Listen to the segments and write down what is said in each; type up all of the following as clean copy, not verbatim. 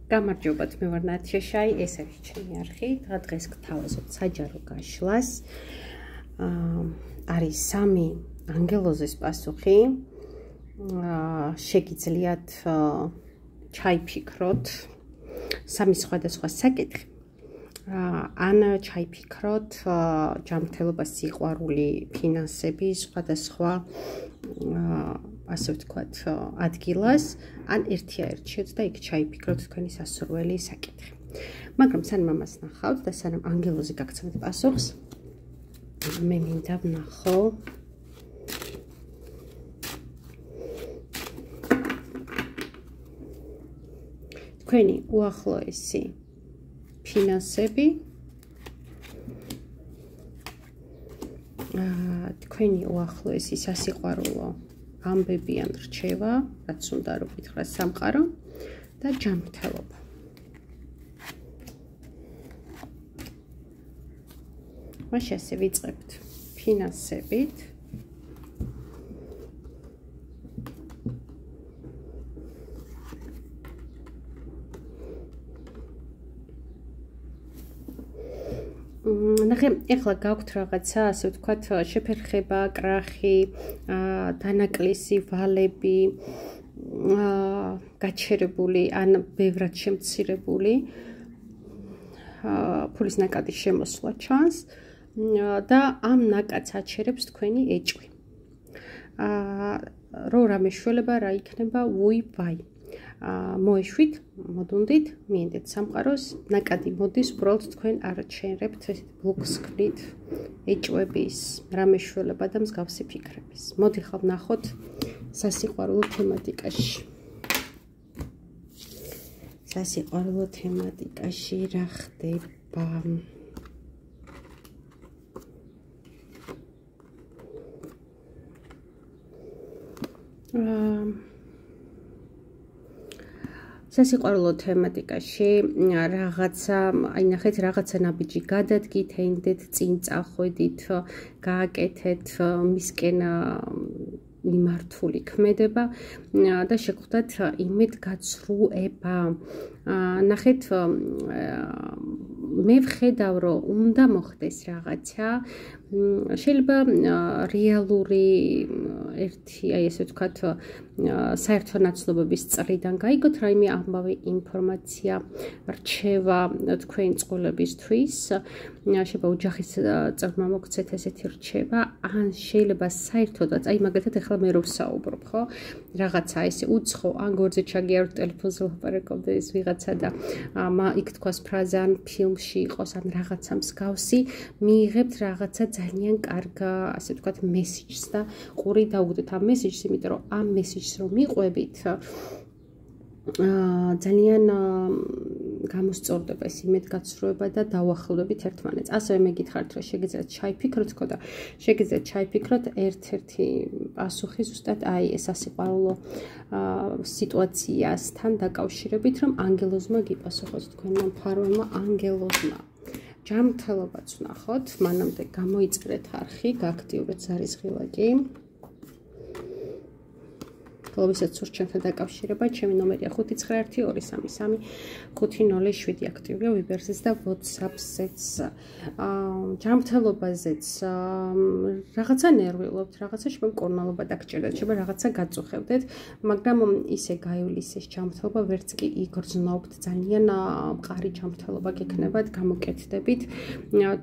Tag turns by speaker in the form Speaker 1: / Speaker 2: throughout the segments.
Speaker 1: გამარჯობათ, მე ვარ ნათია შაი, ეს არის ჩემი არხი. დღეს გთავაზობ საჯარო გაშლას. არის 3 ანგელოზის პასუხი. შეგიძლიათ ჩაიფიქროთ 3 სხვადასხვა საკითხი. ან ჩაიფიქროთ ჯანმრთელობას სიყვარული, ფინანსები, სხვადასხვა ასე ვთქვათ, ადგილას, ან ერთიარეთ შევთ და იქ ჩაიფიქროთ თქვენი სასურველი საკითხი. მაგრამ სანამ ამას ნახავთ და სანამ ანგელოზი გაგცემთ პასუხს, მე მინდა ვნახო თქვენი უახლოესი ფინანსები, თქვენი უახლოესი სასიყვარულო ამბები ან რჩევა, რაც უნდა რომ გითხრათ სამყარო და ჯანმრთელობა. მაშინ ასე ვიწყებთ ფინანსებით. ნახე, ეხლა გაქვთ რაღაცა, ასე ვთქვათ, შეფერხება, კრახი, დანაკლისი, ვალები, გაჩერებული ან ბევრად შემცირებული, ფულის ნაკადის შემოსვლა ჩანს და ამ ნაკადს აჩერებს თქვენი ეჭვი. რო რამე შველება რა იქნება, ვუი ვაი. მოეშვით, მოდუნდით, მიენდეთ სამყაროს, ნაკადი მოდის, უბრალოდ თქვენ არ აჩერებთ ბლოკს ქმნით ეჭვების, რამე შველება და მსგავსი ფიქრების. მოდი ხავ ნახოთ სასიყვარულო თემატიკაში. სასიყვარულო თემატიკაში რა ხდება? სასიყვარულო თემატიკაში რაღაცა, აი ნახეთ, რაღაცა ნაბიჯი გადადგით, ენდეთ, წინ წახვედით, გააკეთეთ მისკენ მიმართული ქმედება და შეგხვდათ იმედგაცრუება. ნახეთ, მე ვხედავ, რომ უნდა მოხდეს რაღაცა, შეიძლება რეალური ერთი, აი ესე ვთქვათ, საერთო ნაცნობების წრიდან გაიგოთ რაიმე ამბავი ინფორმაცია, რჩევა თქვენი წყვილებისთვის, შეიძლება ოჯახის წევრმა მოგცეთ ესეთი რჩევა, ან შეიძლება საერთოდაც, აი მაგალითად ეხლა მე რო ვსაუბრობ, ხო? რაღაცა ესე უცხო, ან გორზე ჩაგიაროთ ტელეფონზე ლაპარაკობდეს ვიღაცა და იქ თქვას ფრაზა, ან ფილმში იყოს, ან რაღაცა მსგავსი, მიიღებთ რაღაცა ძალიან კარგ, ასე ვთქვათ, მესიჯს და ყური დაუგდეთ ამ მესიჯს, იმიტომ რომ ამ მესიჯს რომ მიყვებით, ძალიან გამოსწორდება ეს იმედგაცრუება და დაუახლოვდებით ერთმანეთს. ასევე მე გითხარით, რომ შეგიძლიათ ჩაიფიქროთ და შეგიძლიათ ჩაიფიქროთ ერთ-ერთი პასუხი ზუსტად აი ეს სასიყვარულო სიტუაციასთან დაკავშირებით, რომ ანგელოზმა გიპასუხოს თქვენმა მფარველმა ანგელოზმა. ჯანმრთელობაც ვნახოთ, მანამდე გამოიწერეთ არხი, გააქტიურეთ ზარისღილაკი. ვისაც სურთ ჩემთან დაკავშირება, ჩემი ნომერია 591233507 აქტიურია ვიბერსიც და WhatsApp-ზეც. ჯანმრთელობაზეც რაღაცა ნერვიულობთ, რაღაცა შეიძლება მკურნალობა დაგჭირდეთ, შეიძლება რაღაცა გაწუხებდეთ, მაგრამ ისე გაივლის ეს ჯანმრთელობა ვერც კი იგრძნობთ, ძალიან მყარი ჯანმრთელობა გექნებათ, გამოკეთდებით.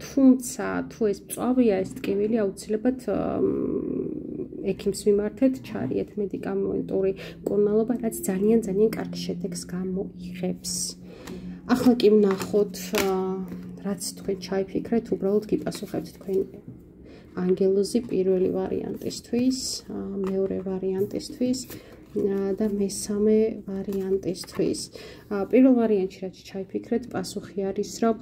Speaker 1: თუმცა თუ ეს მწვავეა, ეს ტკივილი აუცილებლად ექიმს მიმართეთ, ჩარიეთ მედიკამენტური მკურნალობა, რაც ძალიან კარგ შედეგს გამოიღებს. ახლა კი ვნახოთ, რაც თქვენ ჩაიფიქრეთ, უბრალოდ გიპასუხებთ თქვენ ანგელოზი პირველი ვარიანტისთვის, მეორე ვარიანტისთვის და მესამე ვარიანტისთვის. პირველ ვარიანტში რაც ჩაიფიქრეთ, პასუხი არის, რომ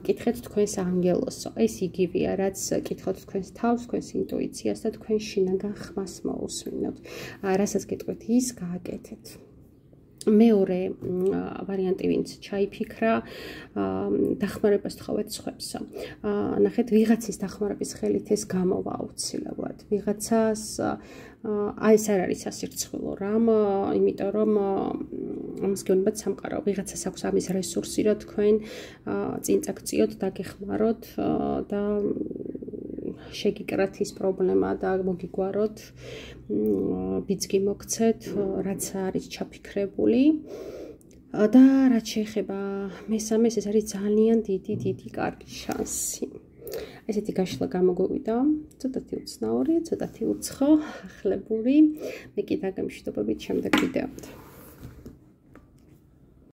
Speaker 1: კითხეთ თქვენს ანგელოზო. ეს იგივეა, რაც კითხოთ თქვენს თავს, თქვენს ინტუიციას და თქვენ შინაგან ხმას მოусმინოთ. რასაც გეტყვით, ის გააკეთეთ. მეორე ვარიანტი ვინც ჩაიფიქრა, დახმარებას თხოვეთ სხვებსო. ნახეთ, ვიღაცის დახმარების ხელით ეს გამოვა აუცილებლად. ვიღაცას ეს არ არის სასირცხვილო რამ, იმიტომ რომ ამას გეუბნებათ სამყარო. ვიღაცას აქვს ამის რესურსი, რომ თქვენ წინ წაგწიოთ, დაგეხმაროთ და შეგიკრათ ის პრობლემა და მოგიგვაროთ, ბიძგი მოგცეთ, რაც არის ჩაფიქრებული. და რაც შეეხება მესამეს, ეს არის ძალიან დიდი კარგი შანსი. ესეთი გაშლა გამოგვივიდა, ცოტათი უცნაური, ცოტათი უცხო, ახლებური. მე კი დაგემშვიდობებით შემდეგ ვიდეომდე.